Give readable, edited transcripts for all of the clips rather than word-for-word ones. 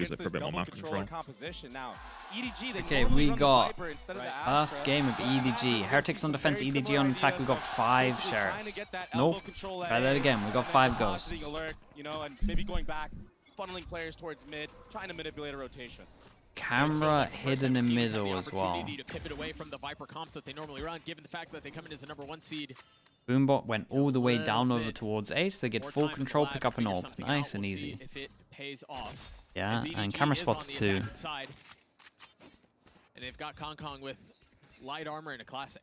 use it for a bit more map control. Now, EDG, okay, we got last game of EDG. Heretics on defense, EDG on attack. We got 5 sheriffs. Nope. Try that again. We got 5 ghosts. You know, and maybe going back, funneling players towards mid, trying to manipulate a rotation. Camera hidden in middle as well. To pivot away from the Viper comps that they normally run, given the fact that they come in as the #1 seed. Boombot went all the way down over towards Ace. They get full control, pick up an orb. Nice and easy. If it pays off. Yeah, and camera spots too. And they've got Kong with light armor and a classic.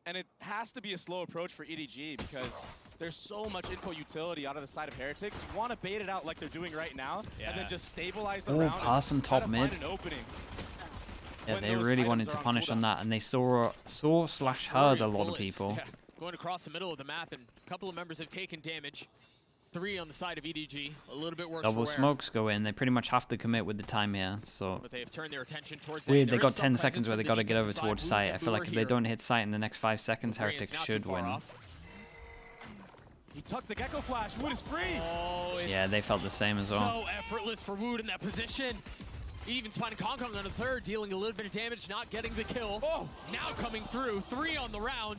And it has to be a slow approach for EDG because there's so much info utility out of the side of Heretics. You want to bait it out like they're doing right now, and then just stabilize the round. Pass on top mid. Yeah, they really wanted to punish on that, and they saw/heard a lot of people. Yeah. Going across the middle of the map, and a couple of members have taken damage. 3 on the side of EDG, a little bit worse. Double smokes go in. They pretty much have to commit with the time here. So but they have turned their attention towards weird. They got 10 seconds where they got to get over towards site. I feel like if they don't hit site in the next 5 seconds, Heretics should win. He tucked the Gecko Flash. Wood is free. Oh, yeah, they felt the same as well. So effortless for Wood in that position. Even spotting Kong on the third, dealing a little bit of damage, not getting the kill. Oh. Now coming through, 3 on the round.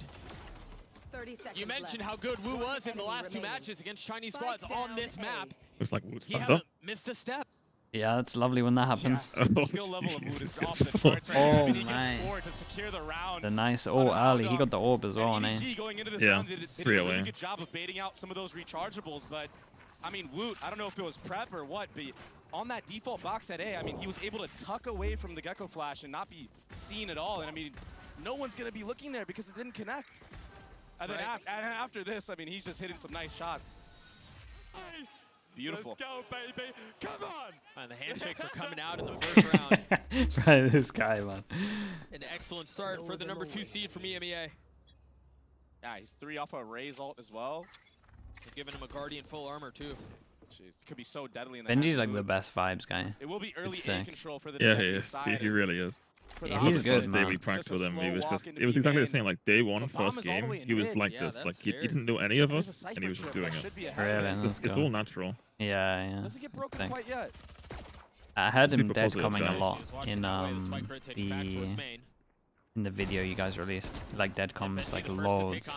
30 seconds you mentioned left. how good Wu was in the last 2 matches against Chinese squads on this map. Looks like Wood's He fucked hasn't up. missed a step. Yeah, it's lovely when that happens. Yeah. The skill level of Wood is off the charts right Oh, now. He man. gets 4 to secure the round. The nice early. He got the orb as well, and eh? EDG going into this Yeah, round did a really really good job of baiting out some of those rechargeables, but I mean, Woot, I don't know if it was prep or what, but on that default box at A, I mean, he was able to tuck away from the Gecko Flash and not be seen at all. And I mean, no one's going to be looking there because it didn't connect. And then after this, I mean, he's just hitting some nice shots. Beautiful. Let's go, baby. Come on. And the handshakes are coming out in the first round. Right, this guy, man. An excellent start for the #2 seed from EMEA. Yeah, he's 3 off a Raze ult as well. They're giving him a Guardian full armor, too. Jeez, it could be so deadly in the Benji's like the best vibes guy. It will be early A control for the yeah, he is. He really is. Yeah, he's good, Day man. we practiced with him, it was exactly the same. Like day 1, first game, he was like this. Like he didn't know any of us, and he was just doing it. Really, It's all natural. Yeah, yeah. Doesn't get broken quite yet. I heard him Super dead positive coming a guy. lot in the video you guys released. Like dead comms like loads.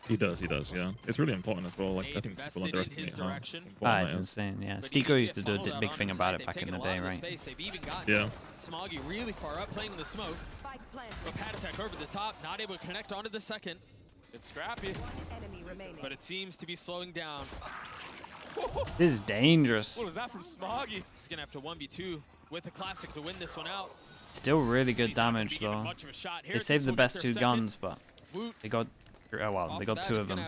He does, yeah. It's really important as well. Like I think people underestimate how important that It's is. insane, yeah. Stiko used to do a big thing about it back in the day, right? Yeah. Smoggy really far up, playing in the smoke. A pad attack over the top, not able to connect onto the second. It's scrappy. But it seems to be slowing down. This is dangerous. What was that from Smoggy? He's gonna have to 1v2 with the classic to win this one out. Still really good damage though. They saved the best 2 guns, but they got they got 2 of them.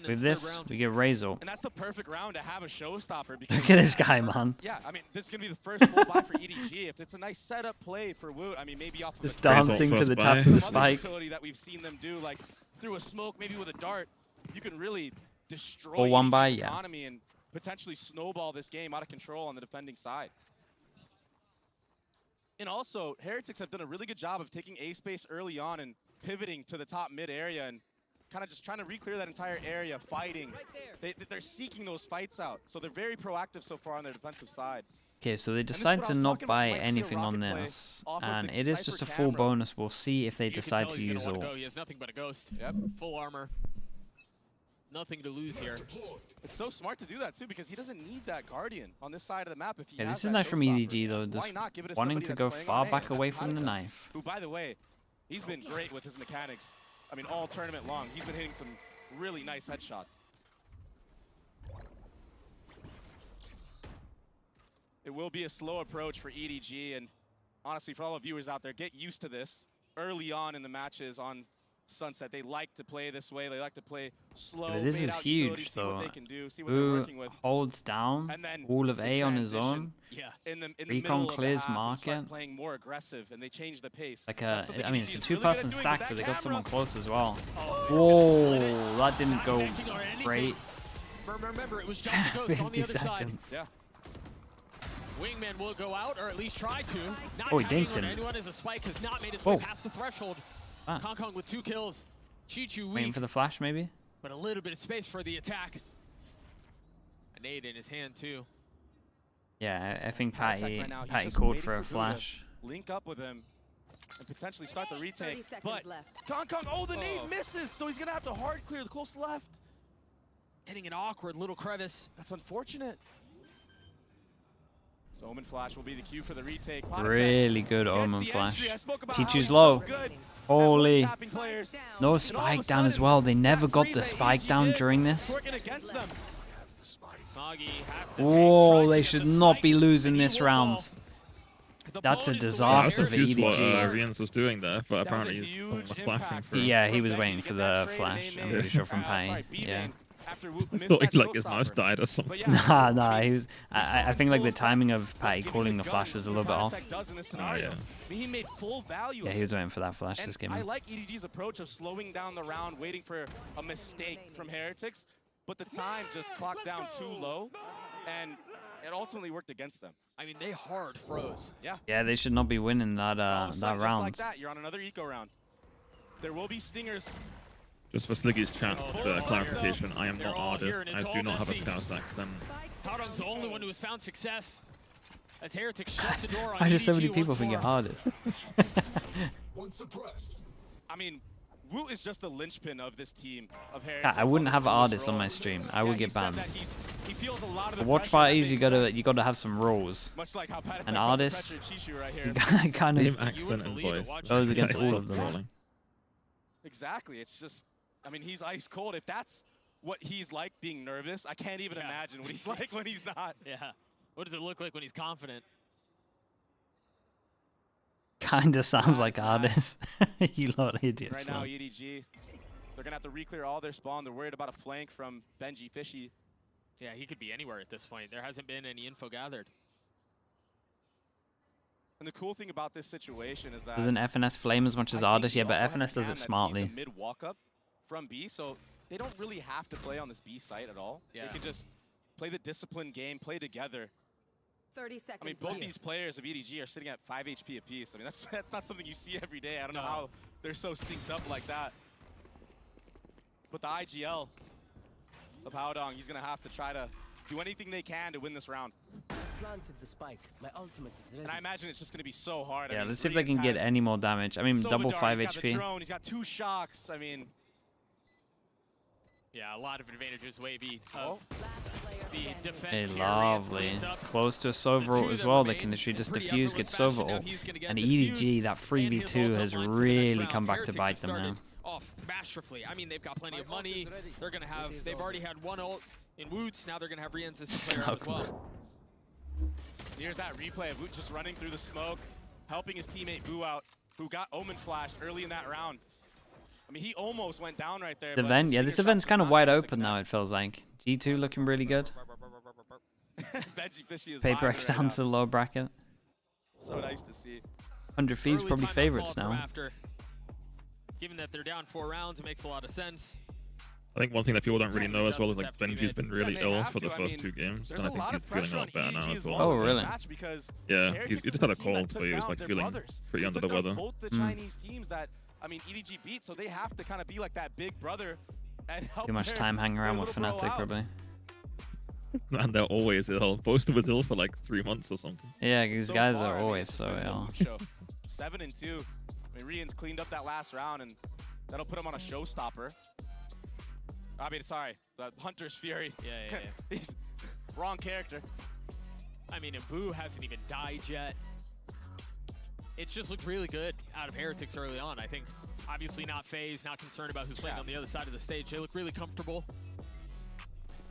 With this, we get Razor. And that's the perfect round to have a showstopper. Look at this guy, man. Yeah, I mean, this is gonna be the first full buy for EDG. If it's a nice setup play for Woot, I mean, maybe off of just dancing to the taps of the spike. Utility that we've seen them do, like through a smoke, maybe with a dart, you can really destroy or 1 buy, economy and potentially snowball this game out of control on the defending side. And also, Heretics have done a really good job of taking A space early on and pivoting to the top mid area and kind of just trying to re-clear that entire area, fighting. They're seeking those fights out, so they're very proactive so far on their defensive side. Okay, so they decide to not buy anything on this, and it is just a full bonus. We'll see if they decide to use ult. He has nothing but a ghost. Yep. Full armor. Nothing to lose here. It's so smart to do that too because he doesn't need that Guardian on this side of the map if he has this is that nice from showstopper. EDG though, just Why not give it to wanting somebody to that's go playing far on A? back away That's from the Heretics, knife. Who, by the way, he's been great with his mechanics. I mean, all tournament long, he's been hitting some really nice headshots. It will be a slow approach for EDG, and honestly, for all the viewers out there, get used to this. Early on in the matches on Sunset, they like to play this way. They like to play slow. Yeah, this is huge, see what though. they can do, see what they're working with. Holds down And then all of the A on his transition. own. Yeah. In the Recon middle of clears the half, and start market. playing more aggressive, and they change the pace. Like That's something I mean, it's a EDG is really 2-person good at doing stack, with but they that got someone camera. close as well. Oh, Whoa, that didn't go great. Remember, it was just a ghost on the 50 other side. seconds. Yeah. Wingman will go out, or at least try to. Not Oh, he tagging dinked on him. anyone as a spike has not made its way Oh. past the threshold. Ah. Kong with 2 kills. Chichu Waiting weak, for the flash, maybe? but a little bit of space for the attack. A nade in his hand, too. Yeah, I think Patty Patty, right now, he's Patty just called waiting for a Boo to flash. link up with him and potentially start the 30 retake. seconds But left. Kong, oh, the nade misses, so he's gonna have to hard clear the close left. Hitting an awkward little crevice. That's unfortunate. So Omen Flash will be the cue for the retake. Really good Gets Omen the Flash. entry. I spoke about how Teacher's he's low. so good at Holy. one-tapping players. No And all spike of a down as sudden, well. They never that got freeze the that spike EDG down did, during this. working against them. Smoggy has to Oh, take, they tries to should get the not spike, be losing and he this will round. fall. The That's a bonus to win I was disaster for confused what EDG. Rians was doing there, but That was a apparently he's huge flashing impact for. Yeah, he from was Benji waiting to for get that the trade flash. and I'm A-main. pretty sure from Sorry, Patty. B-main Yeah. after Woot I missed thought that like his mouse showstopper. died or something. But yeah, Nah, I mean, he was. we saw I him think like full the effect, timing of Patty giving calling the gun flash was a to little bit off. Tech does in this scenario. yeah. I mean, he made full value. Yeah, of he it. was waiting for that flash And this game. I like EDG's approach of slowing down the round, waiting for a mistake from Heretics, but the time just clocked down too low, and it ultimately worked against them. I mean, they hard froze. Yeah. Yeah, they should not be winning that All of a that sudden, just round. like that, you're on another eco round. There will be stingers. Just for Sliggy's chat, Oh, clarification, I am they're not all artist. here, and it's I all do not have a messy. scout stack to them. Howdong's the only one who has found success. As Heretics shut the door on Why do so many EDG people once think you're more. hardest? I mean, Woot is just the linchpin of this team of Yeah, Heretics. I wouldn't on have this rules artists on role. my stream. I Yeah, would he get said banned. that he feels a lot of For the watch pressure, parties, that you makes gotta sense. have some rules. Much like how Pat An felt the artist, pressure Chishu right here. You kind Same of accent and believe it, voice. watch goes it. against Yeah. all of them. Rolling. Exactly. It's just, I mean, he's ice cold. If that's what he's like being nervous, I can't even imagine what he's like when he's not. Yeah. What does it look like when he's confident? kind of sounds like Nice. artists. You lot of idiots. Right now, man. EDG, they're going to have to re-clear all their spawn. They're worried about a flank from Benji Fishy. Yeah, he could be anywhere at this point. There hasn't been any info gathered. And the cool thing about this situation is that Doesn't FNS flame as much as I think artists? he Yeah, but also has a FNS does cam it that sees smartly. the mid walk up from B, so they don't really have to play on this B site at all. Yeah. They can just play the disciplined game, play together. 30 seconds I mean, both left. these players of EDG are sitting at 5 HP apiece. I mean, that's not something you see every day. I don't know No. how they're so synced up like that. But the IGL of Howdong, he's gonna have to try to do anything they can to win this round. Planted the spike. My ultimate is ready. And I imagine it's just gonna be so hard. I Yeah, mean, let's see if they can Rians get has any more damage. I mean, double Solidar, 5 he's got the HP. drone, he's got 2 shocks. I mean, Yeah, a lot of advantages Wavy oh, of Last player the standing. defense Hey, here. Rians lovely. cleans up. Close to a The Sova two ult as that well. They remain can literally in just pretty defuse, effortless get fashion. Sova Now ult. he's gonna get And the EDG, defuse that and his 3v2 ult has online for the next really round. come back to Heretics bite have them now. started Off masterfully. I mean, they've got plenty of money. They're gonna have. They've already had one ult in Woots. Now they're gonna have Rians as a player out as well. here's that replay of Woot just running through the smoke, helping his teammate Boo out, who got Omen flashed early in that round. I mean, he almost went down right there. The but event, yeah, Stinger this shot event's was kind of not wide able to open now, connect. it feels like. G2 looking really good. Benji Fishy is Paper vibing X right down now. to the low bracket. So nice to see. 100 fees Early probably timeout favorites call from now. After. Given that they're down 4 rounds, it makes a lot of sense. I think one thing that people don't really know as well is like Adjustments have to be Benji's made. been Yeah, really they ill have for the to. I first mean, 2 games, There's and a I lot think of he's feeling pressure a on lot better now EDG as as well. well. Oh, in this really? match because Yeah, he Heretics just is had the a team that cold, took so he was down like their feeling brothers. pretty They under took the down weather. both the Chinese teams that, I mean, EDG beat, so they have to kind of be like that big brother and help Too much their- time hanging their around with little bro Fnatic, out. probably. And they're always ill. Boaster was ill for like 3 months or something. Yeah, these So guys far, I are mean, always it's so been the ill. Woot show. 7-2. I mean, Rians cleaned up that last round, and that'll put him on a showstopper. I mean, sorry, the Hunter's Fury. Yeah. He's wrong character. I mean, and Boo hasn't even died yet. It's just looked really good out of Heretics early on. I think, obviously not phased, not concerned about who's playing on the other side of the stage. They look really comfortable.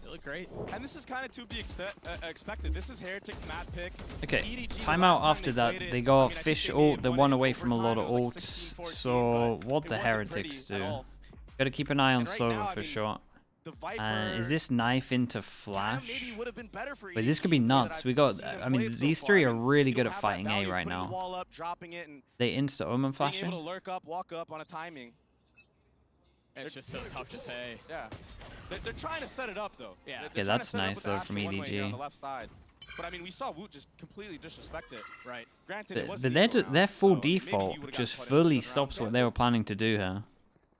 They look great. And this is kind of to be expected. This is Heretics' map pick. Okay, EDG, the timeout last time after that. played it, They I got mean, I think Fish they ult, may they have won it away in from a lot of overtime. It was like ults. 16-14, So but what it the wasn't Heretics pretty at do? all. Gotta keep an eye on And right Sova now, I for mean, sure. The Viper Is this knife into kind of flash? maybe would have been better for But this EDG could be the way that nuts. I've We got, seen them I mean, play it so these far. three I are mean, really you good at have that fighting A value of right putting the now. wall up, dropping it, and They insta Omen being flashing. able to lurk up, walk up on a timing. It's just so tough to say. Yeah. They're trying to set it up, though. Yeah. They're Yeah, trying to that's set it up nice, with the though, from Astro one-way here on EDG. the left side. But I mean, we saw Woot just completely disrespect it. Right. Granted, it But was their, an eco round, their full so, I mean, maybe he default would've gotten just punished fully another round. stops what they were planning to do here.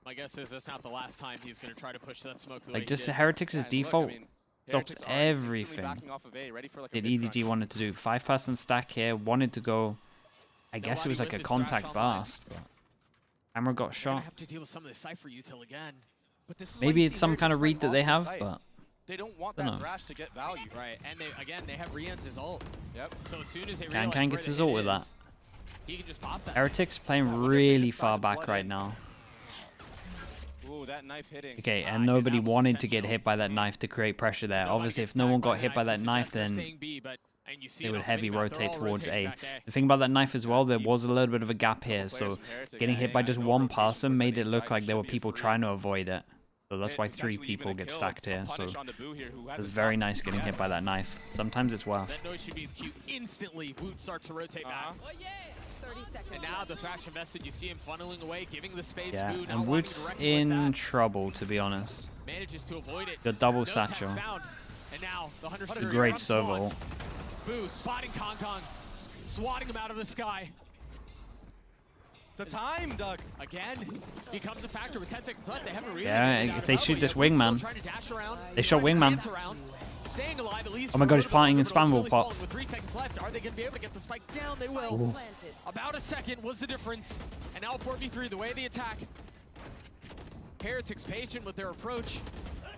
My guess is that's not the last time he's going to try to push that smoke the way Like, he just did. Heretics' Yeah, and look, I default mean, stops everything that EDG wanted to do. 5-person stack here, wanted to go. I guess it was like a contact blast, but camera got shot. Have to deal with some of the Cypher util again. But this is Maybe it's some kind of read that they have, but they don't want that thrash to get value. Right, and they have Rian's his ult. Yep. So as soon as they Can gets his ult with that. He can just pop that. Heretics playing really far back right now. Ooh, that knife hitting. Okay, and nobody wanted to get hit by that knife to create pressure there. Obviously, if no one got hit by that knife, then they would heavy rotate towards A. The thing about that knife as well, there was a little bit of a gap here, so getting hit by just one person made it look like there were people trying to avoid it. So that's why 3 people get stacked here. So it's very nice getting hit by that knife. Sometimes it's worth. That noise should be the cue. Instantly, Woot starts to rotate back. And now the thrash invested, you see him funneling away, giving the space. Yeah, and Woot's in trouble, to be honest. Manages to avoid it. The double satchel. And now the Hunter Great servo. Boo spotting Kong Kong, swatting him out of the sky. The time, Doug. Again, becomes a factor with 10 seconds left. They haven't really. Yeah, if they shoot this wingman, they shot wingman. Alive, oh my god, he's planting in spamble pots. With 3 seconds left, are they going to be able to get the spike down? They will. Ooh. About a second was the difference. And now 4v3, the way they attack. Heretics patient with their approach.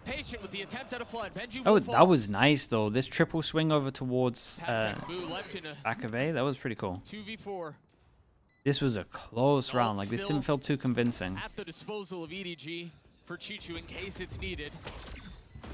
Patient with the attempt at a flood. Benji Oh, that was nice though. This triple swing over towards back of A, that was pretty cool. 2v4. This was a close round. Like, this didn't feel too convincing. At the disposal of EDG for Chichu in case it's needed.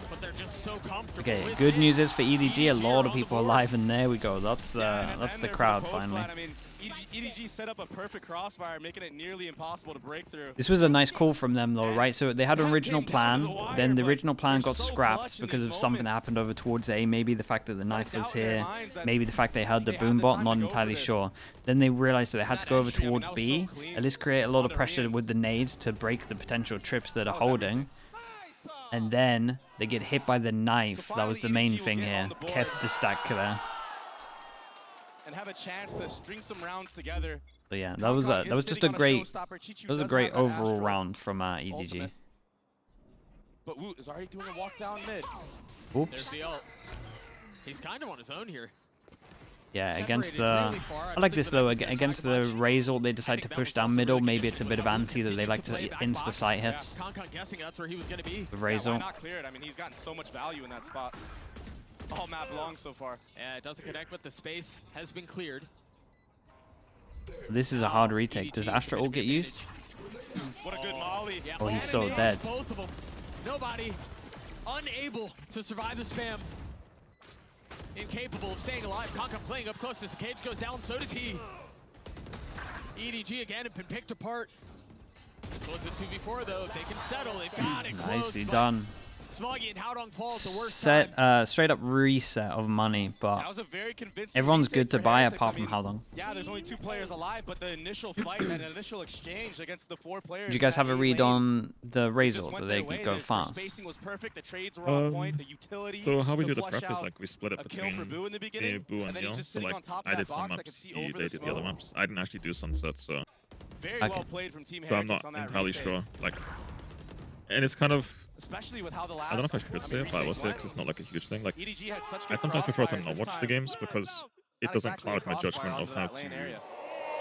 But they're just so comfortable. Okay, good news is for EDG, a lot of people alive, and there we go. That's the crowd finally. I mean, EDG set up a perfect crossfire, making it nearly impossible to break through. This was a nice call from them though, right? So they had an original plan, then the original plan got scrapped because of something that happened over towards A. Maybe the fact that the knife was here, maybe the fact they had the boom bot, not entirely sure. Then they realized that they had to go over towards B, at least create a lot of pressure with the nades to break the potential trips that are holding. And then they get hit by the knife. That was the main thing here. Kept the stack there. And have a chance to string some rounds together. So yeah, that was just a great overall round from EDG. But Woot is already doing a walk down mid. Oops. There's the ult. He's kind of on his own here. Yeah, against the... I like this though, against the Raze ult, they decide to push down middle. Maybe it's a bit of anti that they like to insta-sight hits. Guessing that's where he was going to be. The Raze ult. Not cleared. I mean, he's gotten so much value in that spot. All map long so far. Yeah, it doesn't connect, but the space has been cleared. This is a hard retake. Does Astra ult get used? What a good molly. Oh, he's so dead. Both of them. Nobody unable to survive the spam. Incapable of staying alive. Konkon playing up close as the cage goes down, so does he. EDG again have been picked apart. This was a 2v4 though. If they can settle, they've got it close. Nicely done. Smoggy and Howdong fall at the worst set time. Straight up reset of money, but that was a very convincing everyone's good to buy Heretics. apart I mean, from Howdong. Yeah, there's only 2 players alive, but the initial fight and initial exchange against the 4 players. Did you guys have a read on the Raze ult that they could go fast? The spacing was perfect, the trades were on point, the utility. So how we do the prep is like we split it between Boo in the beginning, Boo and Yell. So like I did some maps, they did the other maps. I didn't actually do Sunset, so very well played from Team so I'm Heretics not on that entirely retake. sure. Like, and it's kind of. Especially with how the last, I don't know if I should say it, 5 or 6. It's not like a huge thing. Like, EDG had such I good sometimes prefer to crossfires not this watch the time. games because it doesn't cloud my judgment of how to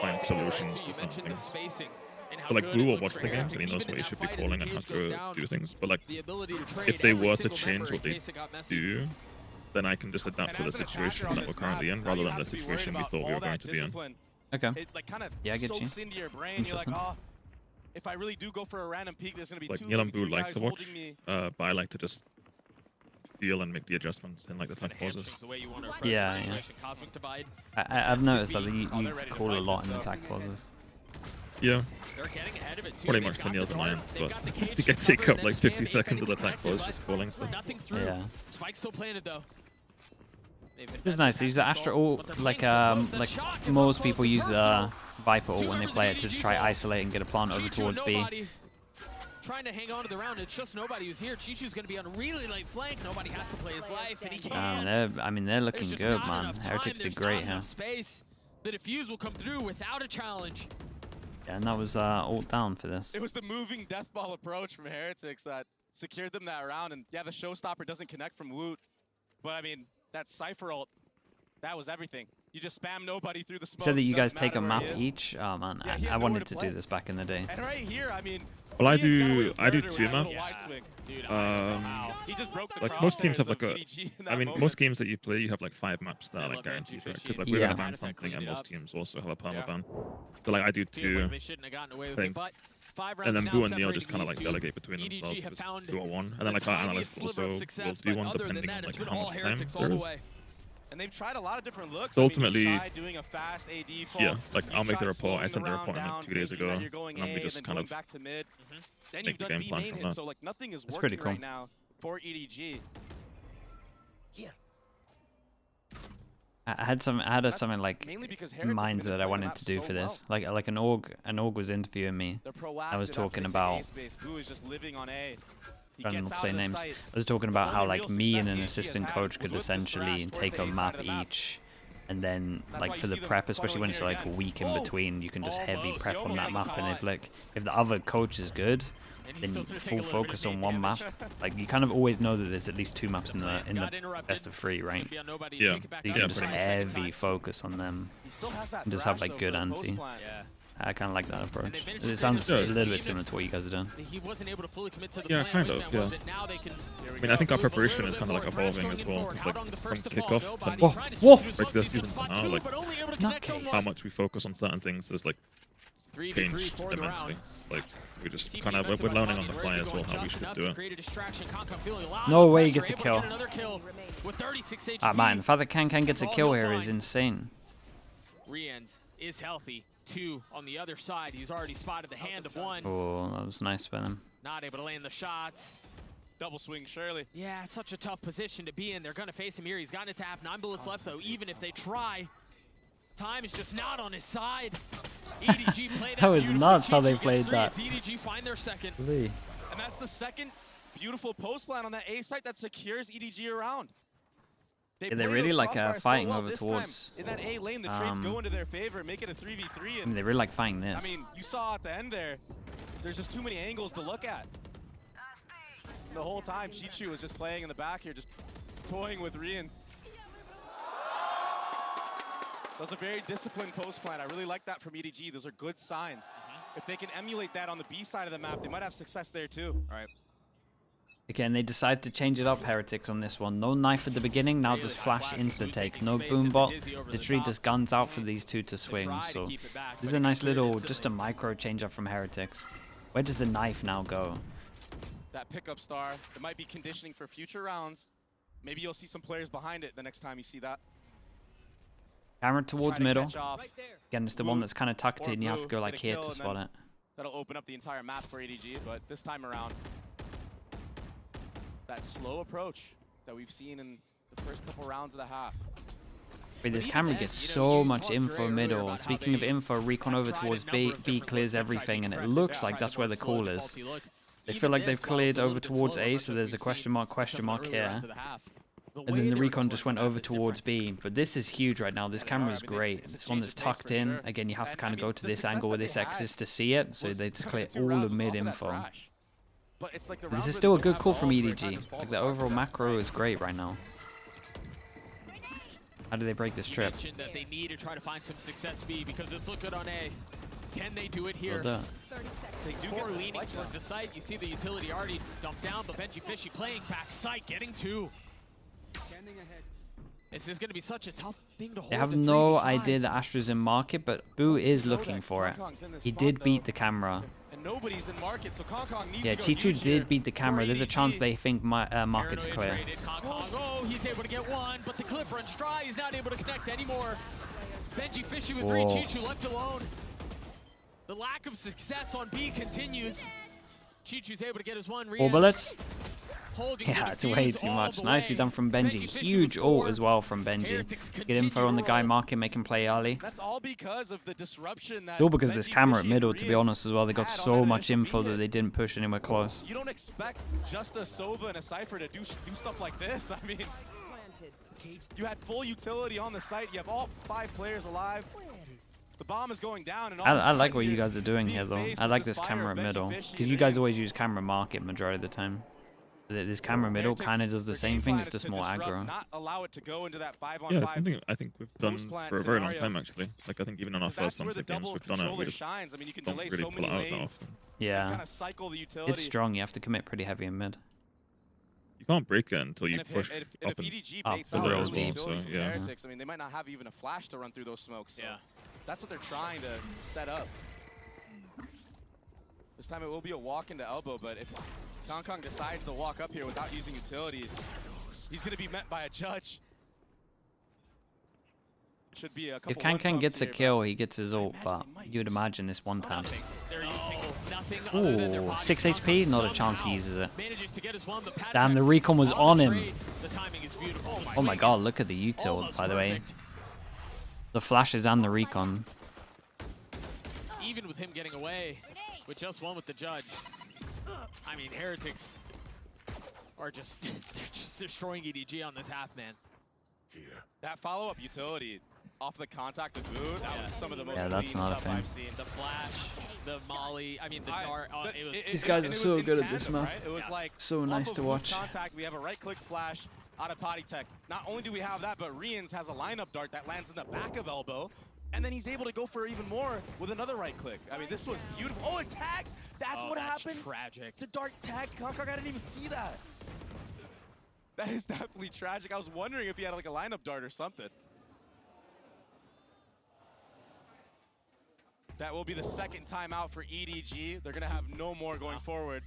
find solutions to something. So like, Boo will watch the games and he knows what he should be calling and how to do things. But like, if they were to change what they do, then I can just adapt to the situation that we're currently in rather than the situation we thought we were going to be in. Okay. Yeah, I get you. Interesting. If I really do go for a random peak, there's going to be like 2 Neil and Boo like guys to watch, holding me. but I like to just feel and make the adjustments in like the time pauses. Yeah, yeah. I've noticed that you call a lot in attack pauses. Yeah, pretty much to Neil's and mine, but you can take up like 50 seconds of the attack pause just calling stuff. Yeah. Spike's still planted though. This is nice. They use the Astra ult like most people use the Viper ult when they play it to just try isolate and get a plant over towards B. Trying to hang on to the round. It's just nobody who's here. Chichu's going to be on a really late flank. Nobody has to play his life, and he can't. I mean, they're looking good, man. Heretics did great here. Space. The defuse will come through without a challenge. Yeah, and that was ult down for this. It was the moving death ball approach from Heretics that secured them that round. And yeah, the showstopper doesn't connect from Woot. But I mean, that Cypher ult, that was everything. You just spam nobody through the smoke. So that you guys take a map each. Oh man, Yeah, I wanted to do this back in the day. And right here, I mean, Well, I Rian's got away do with two murder with that maps. little wide swing. Dude, He just broke the Like most teams have crosshairs like of a, EDG in that I mean, moment. most games that you play, you have like 5 maps that I are like love guaranteed, Benji right? Fishy. Because like Yeah. we're gonna ban Heretics something, cleaned and it most up. teams also have a perma Yeah. ban. So like I do Feels 2 like they shouldn't have gotten away with thing. it, but 5 And rounds then now Boo and Neil separating just kind of these like two. delegate between EDG themselves. have If it's found 2 or 1, and the then like our tiniest analyst sliver of also will success, do but one other than depending that, on it's like been how all much time Heretics all there the is. way. And they've tried a lot of different looks. So I mean, ultimately- Shanghai doing a fast AD fall. Yeah, like You've I'll make the tried report. I slowing sent the round report like down, 2 days thinking ago, that you're going and then we A, just then kind going of back to mid. Then make you've the done game B plan main from hit, that. so like nothing is That's pretty working cool. right now for EDG. Here. I had something like Mainly because in Heretics mind have been that I playing the wanted map to do so for this. well. Like an org was interviewing me. They're proactive I was after talking they take about- A space. Boo is just living on A. He Trying gets not to out say of the names. sight. I was talking about how only like real me and success an EDG has assistant had coach was could with the essentially Thrash take a towards the A side map of the map. each, and then That's like why for you the see them prep, especially funneling when it's here like a again. week in between, you can just heavy Almost. prep on Almost that like map. the And tie. if the other coach is good, And he's then still gonna take a full little bit of focus on nade one map. damage. Like you kind of always know that there's at least 2 maps in Got the interrupted. best of 3, It's gonna right? be on nobody. Yeah. Pick it back You up can Yeah, just pretty much. second heavy time. focus on them. He still has that And just have, thrash, like, though, good for the anti. post-plant. Yeah. I kind of like that approach. they managed to It create sounds a a space, little so bit even similar to what you guys are doing. He wasn't able to fully commit to the Yeah, plan. kind Wingman of, yeah. was it. Now they can I mean, I think our move a preparation little is bit kind of more. like Fresh evolving going as in well. forward. Because Out like on the from first of all, kickoff nobody to trying to Whoa! switch his like focus. this He's in season spot now, two, like but only able to connect on how one. much we focus on certain things is like 3v3 changed for the immensely. round. Like we just TP kind of messing we're with learning on Soggy. the Where is fly he as well going? how we Just should enough do to it. create a distraction. Kankan feeling a lot No of way he pressure, gets a able to kill. get another kill with 36 HP. Ah man, the fact that Can gets a That's all kill he'll here is find. insane. Rians is healthy. 2 on the other side. He's already spotted the hand of 1. Oh, that was nice by them. Not able to land the shots. Double swing, Shirley. Yeah, such a tough position to be in. They're going to face him here. He's gotten it to have 9 bullets left, though. Even if they try, time is just not on his side. EDG played it That was beautifully. nuts how they GG played gets 3 that. as EDG find their second. Really? And that's the second beautiful post plan on that A site that secures EDG around. Yeah, they play really those like, crossfires so fighting well. over This towards, time, in that A lane, the trades go into their favor and make it a 3v3. I And mean, they really like fighting this. I mean, you saw at the end there, there's just too many angles to look at. The whole time, Chichu was just playing in the back here, just toying with Rians. That was a very disciplined post plan. I really like that from EDG. Those are good signs. If they can emulate that on the B side of the map, they might have success there too. All right. Again, they decide to change it up, Heretics, on this one. No knife at the beginning, now just flash insta-take. No boombot, literally just guns out for these 2 to swing. So this is a nice little, just a micro change up from Heretics. Where does the knife now go? That pickup star, it might be conditioning for future rounds. Maybe you'll see some players behind it the next time you see that. Camera towards Trying to middle. catch off. Again, it's the one that's kind of tucked in. You have to go like here to spot it. That'll open up the entire map for EDG, but this time around, that slow approach that we've seen in the first couple rounds of the half. Wait, this even camera then, gets you know, so you much talked info Dre earlier middle. about how Speaking of they info, recon over tried a towards number B. of B different clears looks to try to be everything, and it aggressive. looks They like tried that's the where more the slow call is. defaulty look. They Even feel like this, they've while it's cleared a over little bit towards slower, A, much so like there's a we've question seen mark in some of the earlier here. rounds of the half. The And way then the they're recon just exploring went over map is towards different. B. But this is huge right now. This camera is I mean, great. it's a This one change that's of pace tucked for in. sure. Again, you have to And, kind I of mean, go to the this success angle with that this they axis had to see it. So was they just clear the 2 all rounds the was mid off of that info. thrash. But it's like the This rounds is where still a they good have call from balls where it kind EDG. of just falls Like the apart. overall macro is great right now. How do they break this You trip? mentioned that they need to try to find some success B because it's looked good on A. Can they do it Well here? done. 30 seconds. They do Before get the leaning spike towards down. the site, you see the utility already dumped down, but Benji Fishy playing back site, getting 2. This is going to be such a tough thing to hold. They have in no 3v5. idea that Astra's in market, but Boo is know looking that for it. Kongkong's in this He spot, did though. beat the camera. And nobody's in market, so Kongkong needs Yeah, to go Chichu huge here did beat the camera. for There's a EDG. chance they think market's Paranoid clear. traded, Kong Kong. Oh, he's able to get 1, but the clip runs dry. He's not able to connect anymore. Benji Fishy with 3, Whoa. Chichu left alone. The lack of success on B continues. Chichu's able to get his 1. 4 Riaz bullets. holding Yeah, the it's way defuse too all much. the Nicely way. done from Benji. Fishy Huge with ult 4. as well from Benji. Heretics Get info on the guy continue market, make him play early. That's all because of the disruption that It's all because of this Benji camera at Fishy and middle, to be Riaz honest, as well. They got had on so that much initial info B that hit. they didn't push anywhere close. You don't expect just a Sova and a Cypher to do stuff like this. I mean, Planted. you had full utility on the site. You have all 5 players alive. The bomb is going down, and all of a I like sudden what you you're guys are doing being here, though. faced I with like this this fire camera of at Benji middle. Fishy Because and you guys Riaz. always use camera market majority of the time. This camera middle kind of does the same thing. It's just more aggro. Not allow it to go into that 5-on-5. Yeah, it's something I think we've done post-plant for a very long scenario. time actually. Like I think even in our That's first where the Monster games double we've done it. We controller just shines. I mean, you can don't delay really so pull many it out that lanes. often. Yeah, Kind of cycle the utility. it's strong. You have to commit pretty heavy in mid. You can't break it until you And push if up and EDG up baits the out road early deep, utility so, from yeah. Heretics, I mean, they might not have even a flash to run through those smokes. So Yeah. that's what they're trying to set up. This time it will be a walk into elbow, but if Kong decides to walk up here without using utility, he's going to be met by a judge. Should be a couple If Kankan gets a here, kill, he gets his ult, imagine but they might you'd use imagine this one taps. They're using nothing other than their Ooh, body 6 count. HP, not a chance he Somehow uses it. manages to get his one, but Patek Damn, the recon was on the him. trade. The timing is beautiful. The Oh my swing god, is look at the util, almost by the way. perfect. The flashes and the recon. Even with him getting away with just one with the judge. I mean, Heretics are just they're just destroying EDG on this half, man. that follow-up utility off the contact of Boot, that was some of the most Yeah, that's clean not a stuff thing. I've seen. The flash, the molly, I mean the dart. It was These guys and are it so was good in at this tandem, map. right? It was like So off nice of to Boot's watch. contact, we have a right-click flash out of potty tech. Not only do we have that, but Rians has a lineup dart that lands in the back of elbow, and then he's able to go for even more with another right click. I mean, this was beautiful. Oh, it tags! That's what that's happened. tragic. The dart tag, Kong, I didn't even see that. That is definitely tragic. I was wondering if he had like a lineup dart or something. That will be the second timeout for EDG. They're gonna have no more going forward.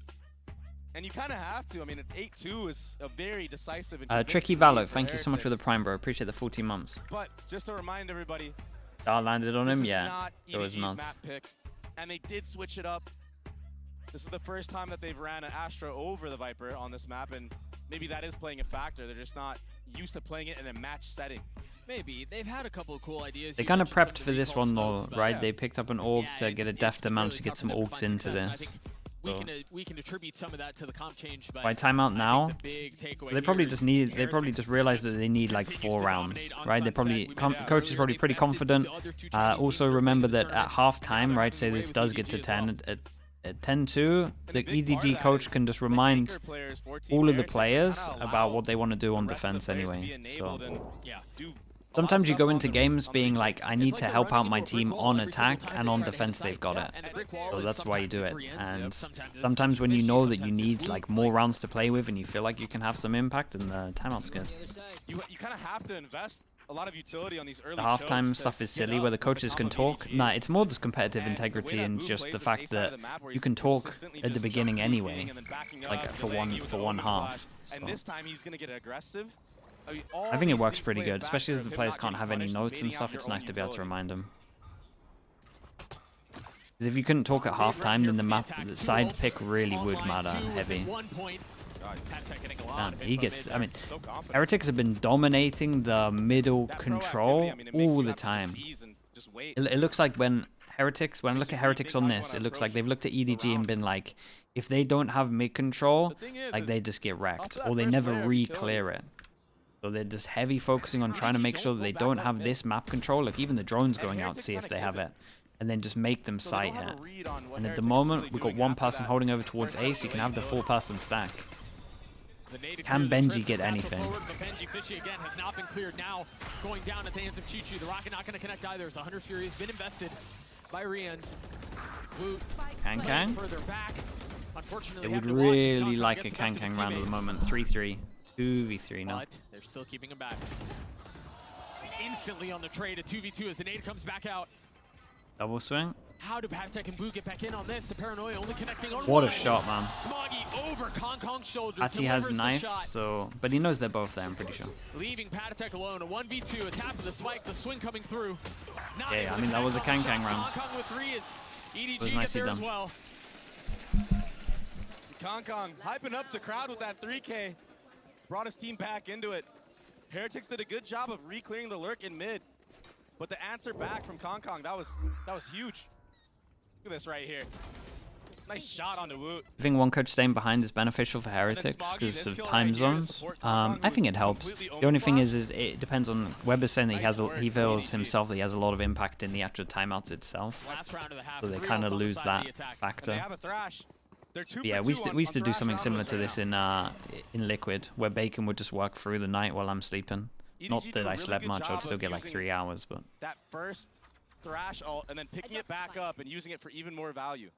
And you kind of have to. I mean, an 8-2 is a very decisive and Tricky convincing Valo, lead thank you so much for the Heretics. prime, bro. Appreciate the 14 months. But just to remind everybody, Dart landed on this him, is yeah. not It was EDG's nuts. map pick, and they did switch it up. This is the first time that they've ran an Astra over the Viper on this map, and maybe that is playing a factor. They're just not used to playing it in a match setting. Maybe they've had a couple of cool ideas. They You kind of mentioned prepped some for of the this recall one though, smokes, but right? yeah. They picked up an orb yeah, to get a it's def to manage really to get tough some for them to orcs find into success, and I this. think So- we can attribute some of that to the comp change, but By timeout now, the big takeaway they probably here just is need. They probably Heretics just realized that they need like continues 4 to rounds, dominate on right? They Sunset. probably We mentioned coach is earlier, probably they pretty bested confident. the other two Chinese teams Also that are remember playing that the at tournament. half time, Now right? they're Say having this a does way get with to EDG as 10 well. at 10-2. And The a big part of EDG that coach is can just the remind anchor players for Team all of the Heretics, they players kinda about allow what they want to do on the rest of the defense players to be anyway. enabled So and Yeah. do a lot of sometimes you stuff go on into the- games on the being wings. like, I It's need like to they're help running out my into a brick team wall on every single attack time and they on try to hit defense the they've site. got Yeah, it. and the brick wall So is that's why you do sometimes it. it's Rians, And sometimes it's sometimes when you Fishy, know that you sometimes it's need Woot, like more like- rounds to play with and you feel like you can have some impact, and the timeout's good. You kind of have to invest a lot of utility on these early The halftime chokes to stuff is get silly up where the with coaches top can of talk. EDG. Nah, it's more just competitive And the way integrity that and Boot just plays the this fact A side of that the map where you he's can talk consistently at the just beginning jump anyway, leaping and then backing like up, for delaying you with the one homing half. flash. And So this time he's going to get aggressive. I mean, I think it all works these pretty things play a good, especially factor if the of him players not can't getting have any punished, notes and baiting stuff. out It's your nice own to be able to utility. remind them. 'Cause if you couldn't talk at halftime, then the map, the side pick really would matter heavy. 1 point. Patek getting a lot Man, of he info gets. made I mean, So confident. Heretics have been dominating the middle That control proactivity, I mean, it makes all you the have to time. seize and just wait. It looks like when I look Makes at you Heretics rethink on how you this, wanna it looks approach like they've looked at EDG and round. been like, if they don't have mid control, The thing is like they just get wrecked, after that or they first never layer of utility- re-clear it. So they're just heavy focusing on trying to EDG make sure don't that they go back don't up have mid. this map control. Like even the drones And going out to Heretics see if kinda they have give it, and then just make them So they sight don't have hit. a read on what And at the Heretics is moment, really we've got doing one after person that holding over towards first A, so you can have the utility. 4-person stack. The native Can clears the Benji trip, get the satchel anything? forward, but Benji Fishy again has not been cleared now. Going down at the hands of Chi-Chu. The rocket not going to connect either. As 100 Fury has been invested by Rians. Woot Kang playing Kang? further back. Unfortunately, They have would to watch as really Kong like a gets the Kang best of Kang his round at the teammate. moment. 3-3. 2v3 now. But they're still keeping him back. Instantly on the trade, a 2v2 as the nade comes back out. Double swing. How do Patek and Boo get back in on this? The Paranoia only connecting on What a one. shot, man. Smoggy over Kong's shoulder. Ati has delivers the knife, shot, so... But he knows they're both there, I'm pretty sure. leaving Patek alone. A 1v2, a tap of the spike, the swing coming through. Not Yeah, able I to mean, that was a connect Kang on Kang the round. shots. Kong with 3 as EDG was get nicely there as done. well. Kong hyping up the crowd with that 3K. Brought his team back into it. Heretics did a good job of re-clearing the lurk in mid. But the answer back from Kong, that was huge. Look at this right here. Nice shot on the Woot. I think one coach staying behind is beneficial for Heretics Smoggy, because this of kill time right here to zones. support Kong, I who think was it helps. completely The only thing overclocked. is it depends on Weber's saying that Nice he work, feels EDG. himself that he has a lot of impact in the actual timeouts itself. Last round of the half. So they 3 kind ults of on the lose side of that the attack. And they factor. have a thrash. They're 2 Yeah, for we 2 used on to do Thrasher something autos similar to right this now. in Liquid, where Bacon would just work through the night while I'm sleeping. Not EDG that do a I really slept good much, job I'd still of get like using 3 hours, but that first Thrash ult and then picking it back up and using it for even more value.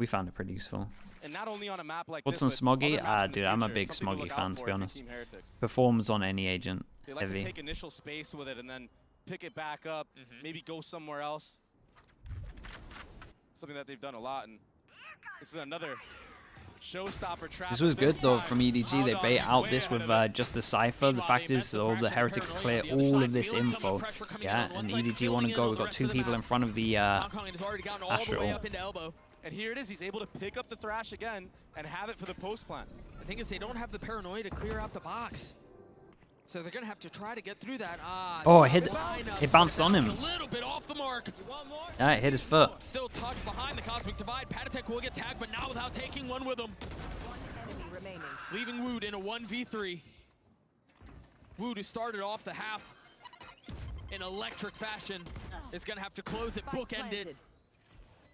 we found it pretty useful. And not only on a map like What's this, on but Smoggy? other maps in the Dude, I'm a future, big something to Smoggy look fan, out to for be if you're honest. Team Heretics. Performs on any agent, They like to heavy. take initial space with it and then pick it back up, maybe go somewhere else. Something that they've done a lot, and this is another showstopper trap. This was good though from EDG. They bait out this with just the Cypher. The fact is, all the Heretics clear all of this info. Yeah, and EDG want to go. We've got 2 people in front of the Astral. And here it is. He's able to pick up the Thrash again and have it for the post plant. The thing is, they don't have the paranoia to clear out the box. So they're going to have to try to get through that. Oh, it bounced on him. A little bit off the mark. Yeah, it hit his foot. Still tucked behind the Cosmic Divide. Patatek will get tagged, but not without taking one with him. Enemy remaining. Leaving Wood in a 1v3. Wood, who started off the half in electric fashion, is going to have to close it, bookend it.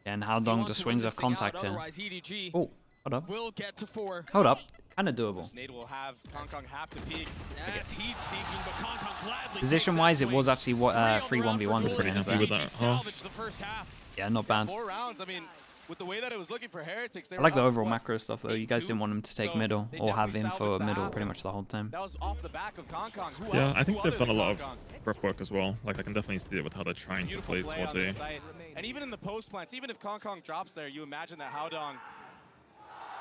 And how long the swings of contact here? Otherwise, EDG Oh, hold up. will get to 4. Hold up. Kind of doable. Snade will have Kong have to peek. That's heat seeking, but Kong gladly Position-wise, it was actually 3-1v1. Pretty happy with that. Salvaged the first half. Yeah, not bad. 4 rounds. I mean, with the way that it was looking for Heretics, they I were like the up, overall what, macro stuff though. You guys 8-2? didn't want him to take So middle they or have definitely him for salvaged the middle half, pretty and much the whole time. That was off the back of Kong. Who Yeah, else? I think Who they've other done a than lot of Kong? prep work as well. Like I can definitely see it with how they're trying to Beautiful play play towards on the A. site. And even in the post plants, even if Kong drops there, you imagine that Haodong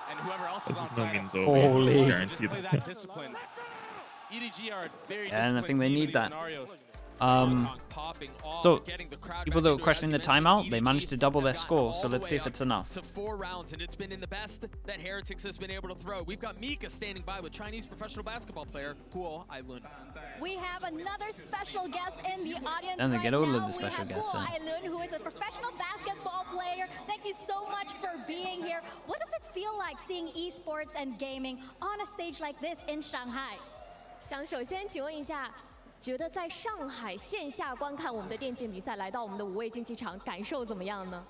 and whoever else was on This is no site. means over. Holy. Just Guaranteed. play that discipline. EDG are very Yeah, and I think disciplined they team in need these that. scenarios. Popping off, So, getting the crowd people back that were into it. questioning As the you mentioned, timeout, they EDG managed to double their have gotten score, all so the let's see way if it's up enough. to 4 rounds, and it's been in the best that Heretics has been able to throw. We've got Mika standing by with Chinese professional basketball player Guo Ailun. We have another special guest in the audience And they right get all of now. the special we have guests Guo in. Ailun, who is a professional basketball player. Thank you so much for being here. What does it feel like seeing esports and gaming on a stage like this in Shanghai? 想首先请问一下，觉得在上海线下观看我们的电竞比赛，来到我们的5位竞技场，感受怎么样呢？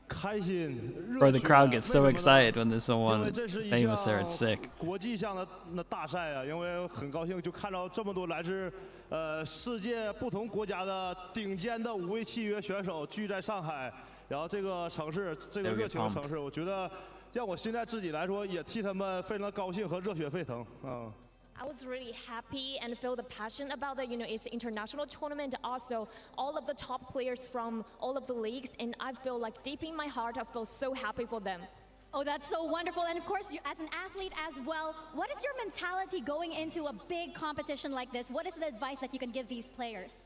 开心， Bro, 热 the 血 crowd gets so 为什么呢 excited when there's 因 someone 为这是一 famous there. 项 It's sick. 国际项的大赛啊，因为很高兴就看到这么多来自世界不同国家的顶尖的5位契约选手聚在上海，然后这个城市，这个热情的城市，我觉得让我现在自己来说也替他们非常高兴和热血沸腾啊。I was really happy and feel the passion about it. You know, it's an international tournament. Also, all of the top players from all of the leagues, and I feel like deep in my heart, I feel so happy for them. Oh, that's so wonderful. And of course, you, as an athlete as well, what is your mentality going into a big competition like this? What is the advice that you can give these players?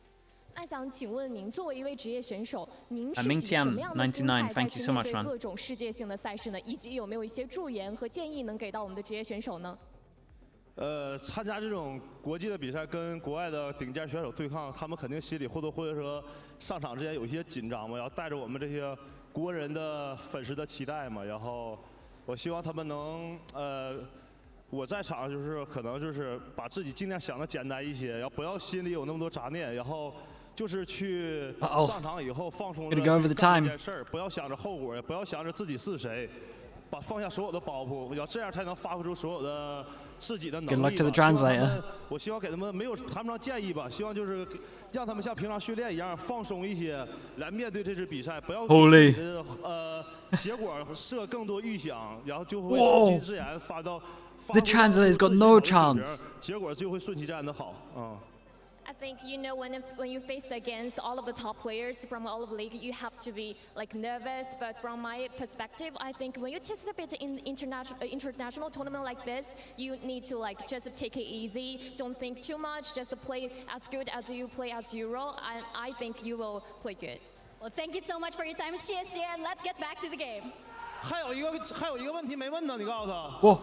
那想请问您，作为一位职业选手，您是 Ming 以什么样的心态 Tian, 再 thank 去 you so 面 much, 对 man. 各种世界性的赛事呢？以及有没有一些助言和建议能给到我们的职业选手呢？参加这种国际的比赛，跟国外的顶尖选手对抗，他们肯定心里或多或少说上场之前有一些紧张嘛，然后带着我们这些国人的粉丝的期待嘛，然后我希望他们能我在场就是可能就是把自己尽量想的简单一些，然后不要心里有那么多杂念，然后就是去上场以后放松的去干这件事儿，不要想着后果，也不要想着自己是谁，把放下所有的包袱，然后这样才能发挥出所有的。自己的能力 Good luck to the translator. 我希望给他们没有谈不上建议吧，希望就是让他们像平常训练一样放松一些，来面对这次比赛，不要给自己的结果设更多预想，然后就会顺其自然发到。The translator's got no chance. 结果就会顺其自然的好啊。I think you know when you faced against all of the top players from all of the league, you have to be like nervous. But from my perspective, I think when you participate in international tournament like this, you need to like just take it easy. Don't think too much. Just play as good as you play as Euro, and I think you will play good. Well, thank you so much for your time, and let's get back to the game. 还有一个问题没问呢，你告诉他。Whoa.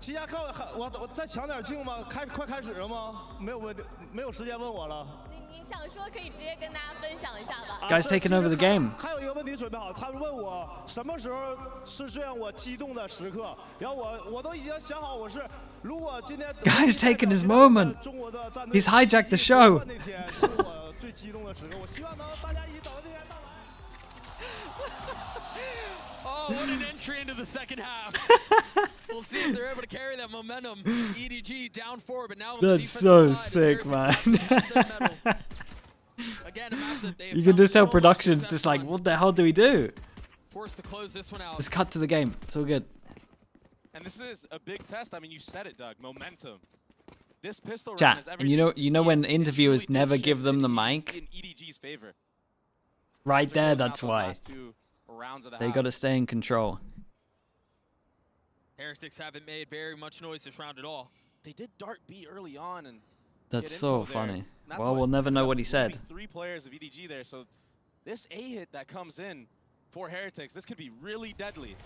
齐家靠我再抢点镜吗？快开始了吗？没有问题，没有时间问我了。您想说可以直接跟大家分享一下吧。Guys taking over the game. 还有一个问题准备好，他问我什么时候是最让我激动的时刻，然后我都已经想好，我是如果今天 Guys taking his moment. He's hijacked the show. 那天是我最激动的时刻，我希望能大家一起等着那天到来。Oh, what an entry into the second half. We'll see if they're able to carry that momentum. EDG down 4, but now on the That's defensive so side, sick, man. Again, a match that they have You can found just tell so much production's success just like, on. what the hell do we do? Forced to close this one out. Let's cut to the game. It's all good. And this is a big test. I mean, you said it, Doug. Momentum. This pistol round Chat, is and everything you know see when it interviewers truly did never shift give them the in mic? in EDG's favor. Right They're there, closing out that's those why. last 2 rounds of the They half. got to stay in control. Heretics haven't made very much noise this round at all. They did dart B early on and That's get so info there. funny. And that's Well, we'll never ended know up what he said. leaving 3 players of EDG there. So this A hit that comes in for Heretics, this could be really deadly.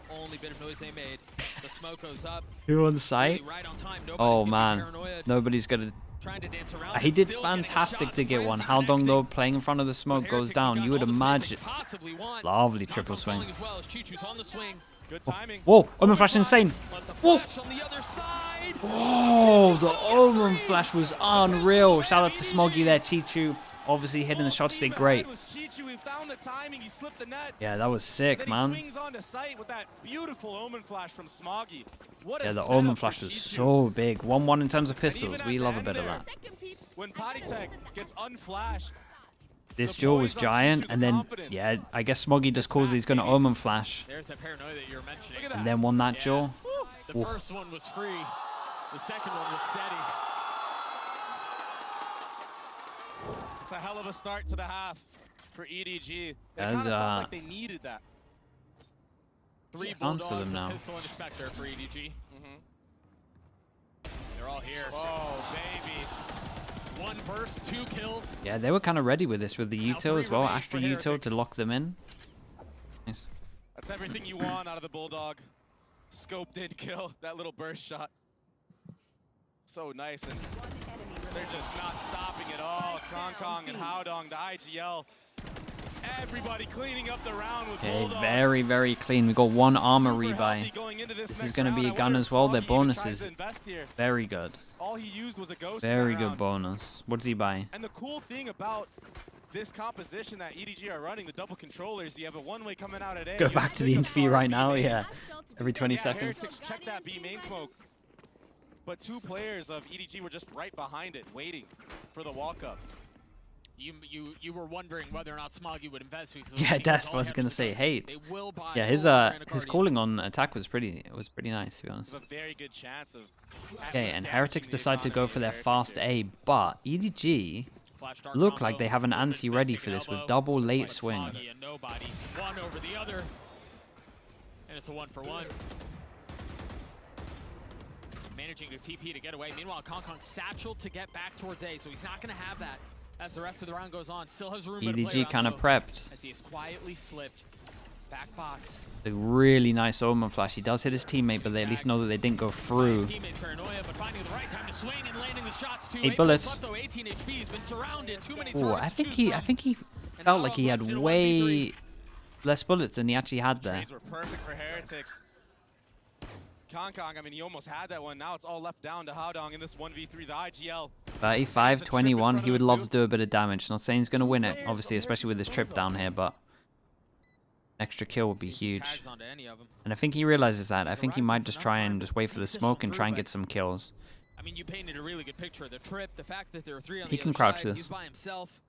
The only bit of noise they made. The smoke goes up. Who on the Really site? right on time. Nobody's Oh gonna be man, paranoid, nobody's gonna. trying to dance around He and did still getting a fantastic shot. to get one. Frenzy How Dong connecting. though playing in front of the smoke But goes Heretics have down. gotten You would all the space imagine. they possibly want. Lovely Kong triple Kong swing. falling as well as Chi-Chu's on the swing. Good timing. Whoa, Omen Flash insane. Let the Whoa. flash on the other side. Oh, the Omen Flash was unreal. Shout out to Smoggy there, Chi-Chu. Obviously hitting the shot stick great. Was Chi-Chu. He found the timing. He slipped the net. Yeah, that was sick, Then man. he swings onto sight with that beautiful Omen Flash from Smoggy. What a Yeah, the setup Omen for Flash was Chi-Chu. so big. 1-1 in terms of pistols. even We at love the a bit of end that. When Potty Tech gets unflashed, This the duel was poise on giant, Chi-Chu, and the then, confidence. yeah, I guess Smoggy just calls he's going to Omen Flash, There's that paranoia that you're mentioning. Look at that. and then won that Yeah. duel. The Ooh. first one was free. The second one was steady. it's a hell of a start to the half for EDG. They As, kind of felt like they needed that. 3 Chance for Bulldogs, them now. a pistol, and a Spectre for EDG. Mm-hmm. They're all here. Oh, baby. 1 burst, 2 kills. Yeah, they were kind of ready with this, with the Now util as 3 well, remain Astra for util to Heretics. lock them in. Nice. That's everything you want out of the Bulldog. Scope did kill that little burst shot. So nice, and they're just not stopping at all. Kong Kong and Howdong, the IGL. Everybody cleaning up the round with Okay, Bulldogs. very, very clean. We got 1 armor Super rebuy. healthy going into This is next going to round. be I a gun wonder as if well. Smoggy Their even tries bonuses, to invest here. very good. All he used was a ghost in Very that good round. bonus. What does he buy? And the cool thing about this composition that EDG are running, the double controllers, you have a one-way coming out at A. Go you have back a to the pickup interview car right B now, main. yeah. Every 20 Yeah, seconds. Heretics check that B main smoke. But 2 players of EDG were just right behind it, waiting for the walk-up. You were wondering whether or not Smoggy would invest because Yeah, Desp was going to say hate. They will buy Yeah, his full armor and a his Guardian. calling on attack was pretty nice, to be honest. There's a very good chance of Okay, and Heretics damaging the decide to go economy for of their Heretics fast here. A, but EDG Flash dart look combo. like they have an Rubens anti just ready take for an this with elbow. double late But swing. Smoggy and nobody. One over the other. And it's a 1-for-1. Managing to TP to get away. Meanwhile, Kong Kong satchel to get back towards A, so he's not going to have that as the rest of the round goes on. Still has room to play EDG around kind the of hook prepped. as he has quietly slipped. Back box. The really nice Omen Flash. He does hit his teammate, but they at least know that they didn't go through. Teammates paranoia, but finding the right time to swing and landing the shots too. 8 bullets. Left, though, 18 HP. He's been surrounded. Too many Oh, targets I to think choose he from. And felt now like he had left in a 1v3. way less bullets than he actually had there. Trades were perfect for Heretics. Kong Kong, I mean, he almost had that one. Now it's all left down to Howdong in this 1v3, the IGL. 35, 21. He would of love him, to do a bit of damage. Not saying he's going to win it, obviously, especially with his trip down here, but an extra kill would be huge. Tags onto any of them. And I think he realizes that. I think he might just try and just wait for the smoke and try and get some kills. I mean, you painted a really good picture of the trip. The fact that there are 3 on He the can other crouch side. this. He's by himself.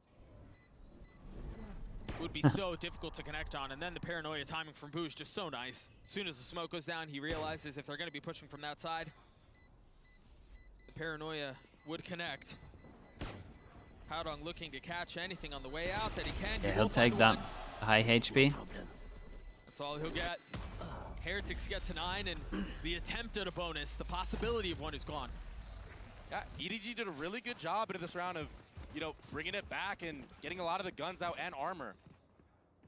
Would be so difficult to connect on. And then the paranoia timing from Boo is just so nice. As soon as the smoke goes down, he realizes if they're going to be pushing from that side, the paranoia would connect. Howdong looking to catch anything on the way out that he can. Yeah, He he'll will find take that one. high HP. That's all he'll get. Heretics get to 9, and the attempt at a bonus, the possibility of one is gone. Yeah, EDG did a really good job into this round of, you know, bringing it back and getting a lot of the guns out and armor.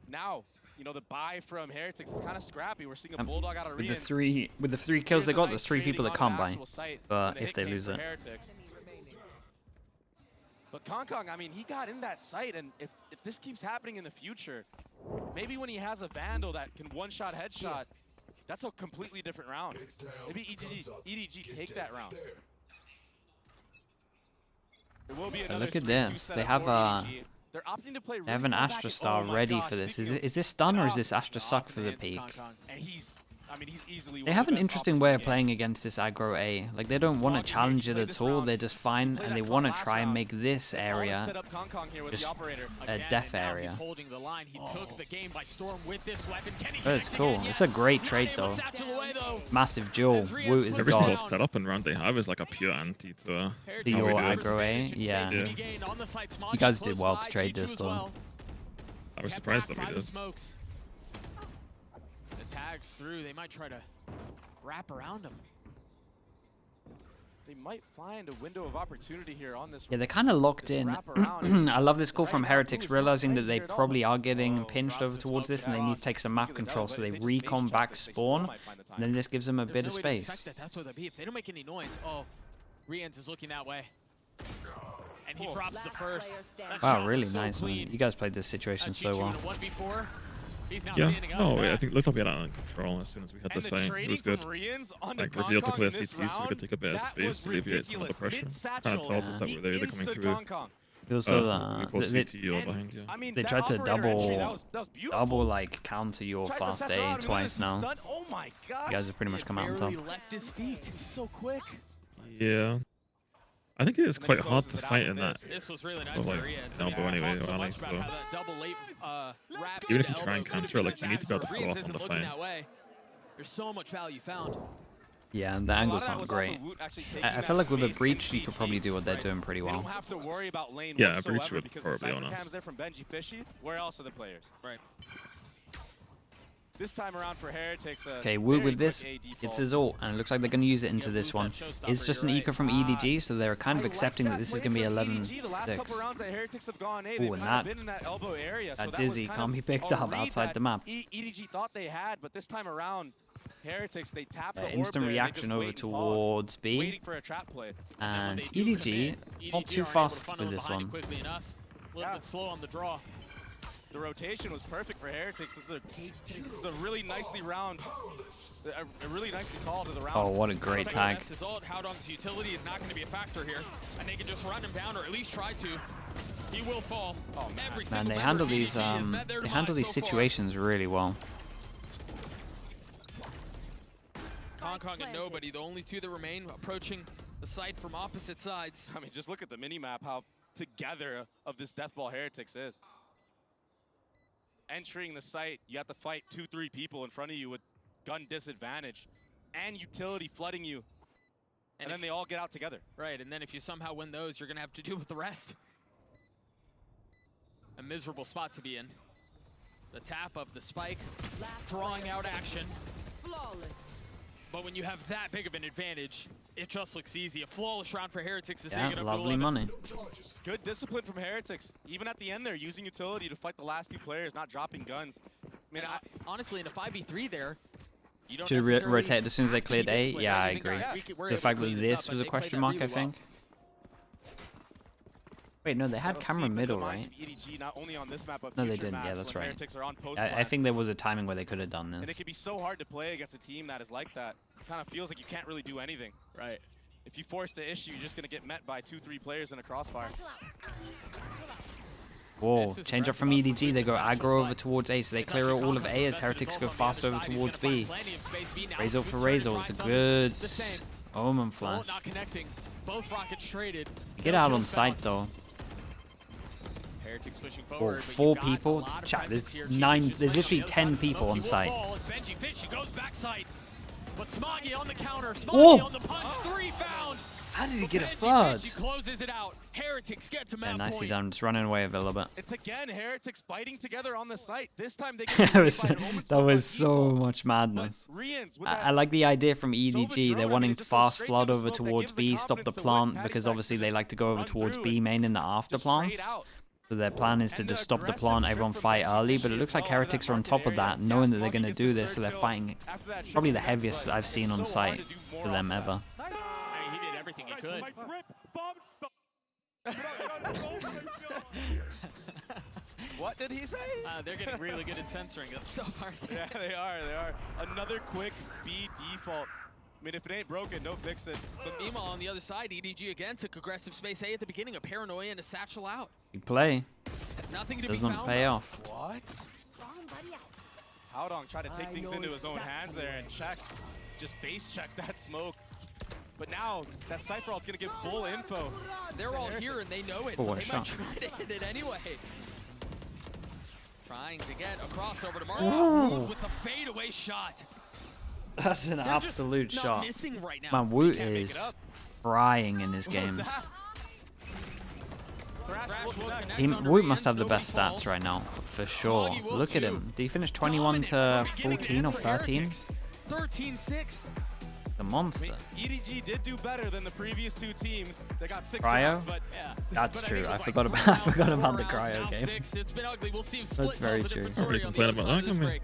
Now, you know, the buy from Heretics is kind of scrappy. We're seeing a Bulldog out of With Rian. the three kills they got, there's 3 people that can't buy. But But if they lose it. But Kong Kong, I mean, he got in that site, and if this keeps happening in the future, maybe when he has a Vandal that can one-shot headshot, that's a completely different round. Maybe EDG take that round. It will be another Look at 3-2 this. setup They have for a EDG. They're opting to play. They have an Astra Star ready for this. Is this stun or is this Astra Suck for the peak? And he's, I mean, he's easily. They have an interesting way of playing against this aggro A. Like, they don't want to challenge it at all. They're just fine, and they want to try and make this area just a death area. That's cool. It's a great trade, though. Massive duel. Woot is a Every single god. setup and round they have is like a pure anti to Your how we do it. aggro A? Yeah. You guys did well to trade this, though. I was surprised that we did. The tags through, they might try to wrap around him. They might find a window of opportunity here on this. Yeah, they're kind of locked in. I love this call from Heretics, realizing that they probably are getting pinched over towards this and they need to take some map control, so they recon back spawn, and then this gives them a bit of space. That's what they'll be. If they don't make any noise, oh, Rians is looking that way. And he drops the first. Wow, really nice, man. You guys played this situation so well. Yeah, no, I think look like we had it under control as soon as we had this fight. It was good. Like, revealed to clear CT so we could take a bit of space to alleviate some of the pressure. Kind of tells us that they're either coming through CT or behind, yeah. They tried to double like counter your fast A twice now. You guys have pretty much come out on top. So quick. Yeah. I think it is quite hard to fight in that. This was really nice. Like, elbow anyway, or alley, so. Even if you try and counter it, like, you need to be able to follow up on the fight. There's so much value found. Yeah, and the angles aren't great. I feel like with a breach, you could probably do what they're doing pretty well. Yeah, a breach would probably be on us. Where else are the players? Right. This time around for Heretics. Okay, Woot with this, it's his ult, and it looks like they're going to use it into this one. It's just an eco from EDG, so they're kind of accepting that this is going to be 11-6. Ooh, and that Dizzy can't be picked up outside the map. EDG thought they had, but this time around, Heretics, they tapped the orb instant there, reaction over towards B. waiting for a trap play. And EDG, not too fast with this one. A little bit slow on the draw. The rotation was perfect for Heretics. This is a really nicely a really nicely called to the round. Oh, what a great tag. Howdong's utility is not going to be a factor here, and they can just run him down or at least try to. He will fall. Oh, man, they handle these situations really well. Kong and Nobody, the only two that remain, approaching the site from opposite sides. I mean, just look at the mini-map, how together of this Deathball Heretics is. Entering the site, you have to fight 2-3 people in front of you with gun disadvantage and utility flooding you. And then they all get out together. Right, and then if you somehow win those, you're going to have to deal with the rest. A miserable spot to be in. The tap of the spike, drawing out action. But when you have that big of an advantage, it just looks easy. A flawless round for Heretics is taking up lovely money. Good discipline from Heretics. Even at the end there, using utility to fight the last two players, not dropping guns. I mean, honestly, in a 5v3 there, you don't to rotate as soon as they cleared A? Yeah, I agree. The fact that this was a question mark, I think. Wait, no, they had camera middle, right? No, they didn't. Yeah, that's right. I think there was a timing where they could have done this. And it can be so hard to play against a team that is like that. It kind of feels like you can't really do anything. Right. If you force the issue, you're just going to get met by 2-3 players in a crossfire. Whoa, change up from EDG. They go aggro over towards A, so they clear all of A as Heretics go fast over towards B. Razor for Razor. It's a good Omen flash. Both rockets traded. Get out on site, though. Oh, 4 people. Chat, there's literally 10 people on site. But Smoggy on the counter, Smoggy on the punch, 3 found. How did he get a flood? Closes it out. Heretics get to map nicely point. done, just running away a little bit. It's again Heretics fighting together on the site. This time they that was so much madness. I like the idea from EDG. They're wanting fast flood over towards B, stop the plant, because obviously they like to go over towards B main in the after plants. So their plan is to just stop the plant, everyone fight early, but it looks like Heretics are on top of that, knowing that they're going to do this, so they're fighting probably the heaviest I've seen on site for them ever. He did everything he could. What did he say? They're getting really good at censoring it so far. Yeah, they are. Another quick B default. I mean, if it ain't broken, don't fix it. But meanwhile, on the other side, EDG again took aggressive space A at the beginning, a Paranoia and a Satchel out. Big play. Nothing to be Doesn't found pay on. off. What? Haodong tried to take things into his own hands there and check, just face check that smoke. But now that Cypher ult's gonna give full info. They're all here and they know it. Oh, But what a they shot. might try to hit it anyway. Trying to get a crossover to Mark Ooh. with the fadeaway shot. That's an They're absolute just shot. not missing right now. Man, Woot Can't make it is up. frying in his What was games. that? Thrash will connect. Woot must have the best stats right now, for sure. Smoggy will Look at too. him. Did he finish 21 to Dominant from beginning to 14 end or for 13? Heretics. 13-6. The monster. EDG did do better than the previous two teams. They got 6 Cryo? rounds, but yeah. That's But I true. think it I was forgot like about I 4 forgot rounds. about the Four rounds, cryo now game. 6. It's been ugly. We'll see if Split very tells a different true. Nobody story on the complained other about side of that, this can we? break.